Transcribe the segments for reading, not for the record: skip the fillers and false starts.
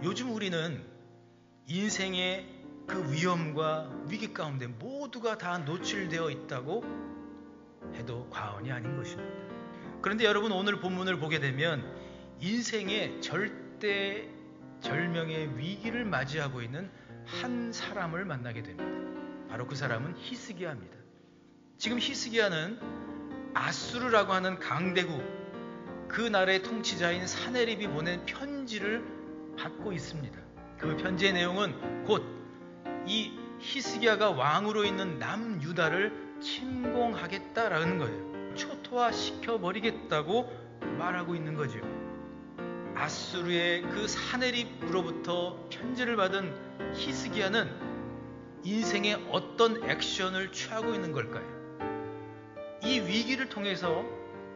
요즘 우리는 인생의 그 위험과 위기 가운데 모두가 다 노출되어 있다고 해도 과언이 아닌 것입니다. 그런데 여러분, 오늘 본문을 보게 되면 인생의 절대절명의 위기를 맞이하고 있는 한 사람을 만나게 됩니다. 바로 그 사람은 히스기야입니다. 지금 히스기야는 아수르라고 하는 강대국, 그 나라의 통치자인 사네립이 보낸 편지를 받고 있습니다. 그 편지의 내용은 곧 이 히스기야가 왕으로 있는 남유다를 침공하겠다라는 거예요. 초토화시켜버리겠다고 말하고 있는 거죠. 아수르의 그 사네립으로부터 편지를 받은 히스기야는 인생의 어떤 액션을 취하고 있는 걸까요? 이 위기를 통해서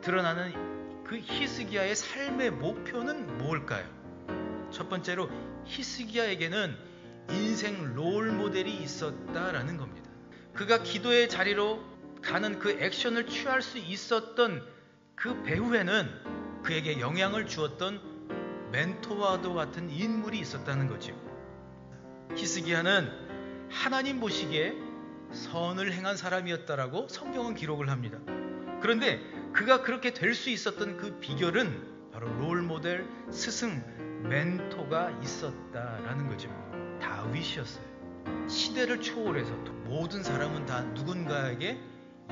드러나는 그 히스기야의 삶의 목표는 뭘까요? 첫 번째로 히스기야에게는 인생 롤 모델이 있었다라는 겁니다. 그가 기도의 자리로 가는 그 액션을 취할 수 있었던 그 배후에는 그에게 영향을 주었던 멘토와도 같은 인물이 있었다는 거죠. 히스기야는 하나님 보시기에 선을 행한 사람이었다라고 성경은 기록을 합니다. 그런데 그가 그렇게 될 수 있었던 그 비결은 바로 롤 모델, 스승, 멘토가 있었다라는 거죠. 다윗이었어요. 시대를 초월해서 모든 사람은 다 누군가에게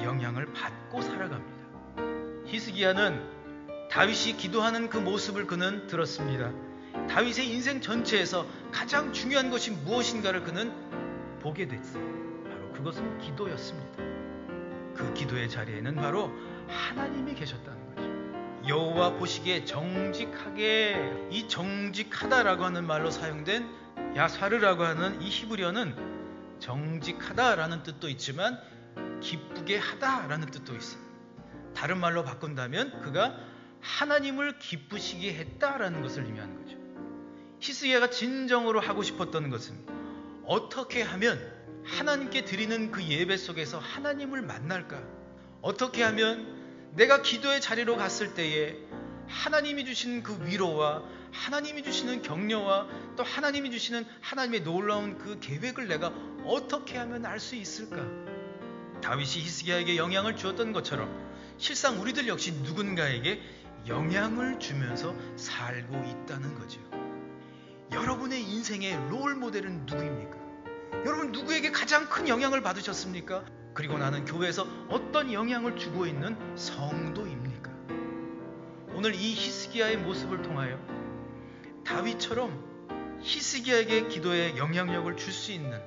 영향을 받고 살아갑니다. 히스기야는 다윗이 기도하는 그 모습을 그는 들었습니다. 다윗의 인생 전체에서 가장 중요한 것이 무엇인가를 그는 보게 됐어요. 바로 그것은 기도였습니다. 그 기도의 자리에는 바로 하나님이 계셨다는 거죠. 여호와 보시기에 정직하게, 이 정직하다라고 하는 말로 사용된 야사르라고 하는 이 히브리어는 정직하다라는 뜻도 있지만 기쁘게 하다라는 뜻도 있어요. 다른 말로 바꾼다면 그가 하나님을 기쁘시게 했다라는 것을 의미하는 거죠. 히스기야가 진정으로 하고 싶었던 것은 어떻게 하면 하나님께 드리는 그 예배 속에서 하나님을 만날까? 어떻게 하면 내가 기도의 자리로 갔을 때에 하나님이 주시는 그 위로와 하나님이 주시는 격려와 또 하나님이 주시는 하나님의 놀라운 그 계획을 내가 어떻게 하면 알 수 있을까? 다윗이 히스기야에게 영향을 주었던 것처럼 실상 우리들 역시 누군가에게 영향을 주면서 살고 있다는 거죠. 여러분의 인생의 롤 모델은 누구입니까? 여러분 누구에게 가장 큰 영향을 받으셨습니까? 그리고 나는 교회에서 어떤 영향을 주고 있는 성도입니까? 오늘 이 히스기야의 모습을 통하여 다윗처럼 히스기야에게 기도에 영향력을 줄 수 있는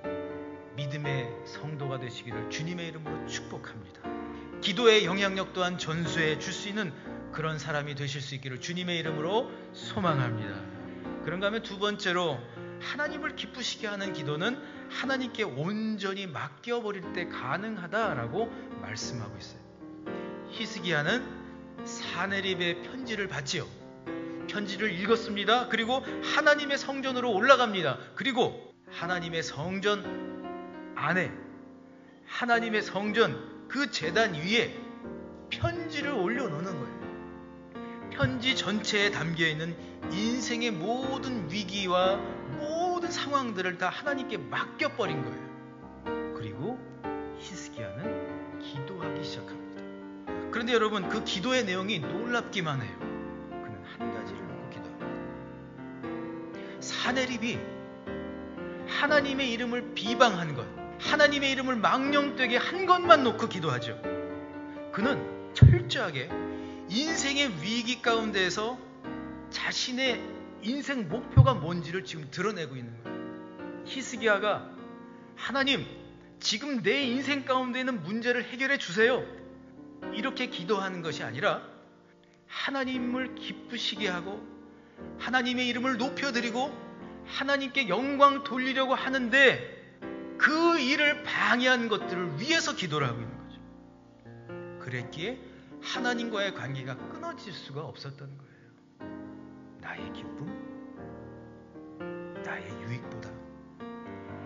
믿음의 성도가 되시기를 주님의 이름으로 축복합니다. 기도의 영향력 또한 전수해 줄 수 있는 그런 사람이 되실 수 있기를 주님의 이름으로 소망합니다. 그런가 하면 두 번째로, 하나님을 기쁘시게 하는 기도는 하나님께 온전히 맡겨버릴 때 가능하다라고 말씀하고 있어요. 히스기야는 사네립의 편지를 받지요. 편지를 읽었습니다. 그리고 하나님의 성전으로 올라갑니다. 그리고 하나님의 성전 안에, 하나님의 성전 그 제단 위에 편지를 올려놓는 거예요. 편지 전체에 담겨있는 인생의 모든 위기와 모든 상황들을 다 하나님께 맡겨버린 거예요. 그리고 히스기야는 기도하기 시작합니다. 그런데 여러분, 그 기도의 내용이 놀랍기만 해요. 그는 한 가지를 놓고 기도합니다. 사네립이 하나님의 이름을 비방한 것, 하나님의 이름을 망령되게 한 것만 놓고 기도하죠. 그는 철저하게 인생의 위기 가운데에서 자신의 인생 목표가 뭔지를 지금 드러내고 있는 거예요. 히스기야가 하나님, 지금 내 인생 가운데 있는 문제를 해결해 주세요, 이렇게 기도하는 것이 아니라 하나님을 기쁘시게 하고 하나님의 이름을 높여드리고 하나님께 영광 돌리려고 하는데 그 일을 방해한 것들을 위해서 기도를 하고 있는 거죠. 그랬기에 하나님과의 관계가 끊어질 수가 없었던 거예요. 나의 기쁨, 나의 유익보다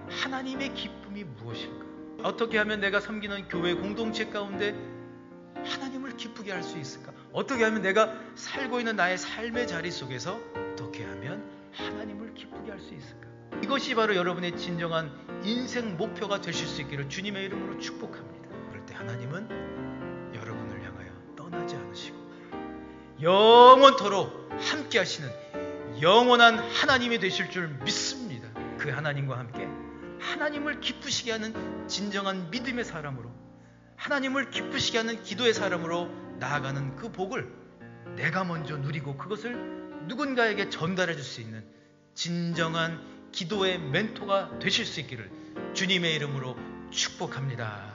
하나님의 기쁨이 무엇일까? 어떻게 하면 내가 섬기는 교회 공동체 가운데 하나님을 기쁘게 할 수 있을까? 어떻게 하면 내가 살고 있는 나의 삶의 자리 속에서 어떻게 하면 하나님을 기쁘게 할 이것이 바로 여러분의 진정한 인생 목표가 되실 수 있기를 주님의 이름으로 축복합니다. 그럴 때 하나님은 여러분을 향하여 떠나지 않으시고 영원토록 함께 하시는 영원한 하나님이 되실 줄 믿습니다. 그 하나님과 함께 하나님을 기쁘시게 하는 진정한 믿음의 사람으로, 하나님을 기쁘시게 하는 기도의 사람으로 나아가는 그 복을 내가 먼저 누리고 그것을 누군가에게 전달해 줄 수 있는 진정한 기도의 멘토가 되실 수 있기를 주님의 이름으로 축복합니다.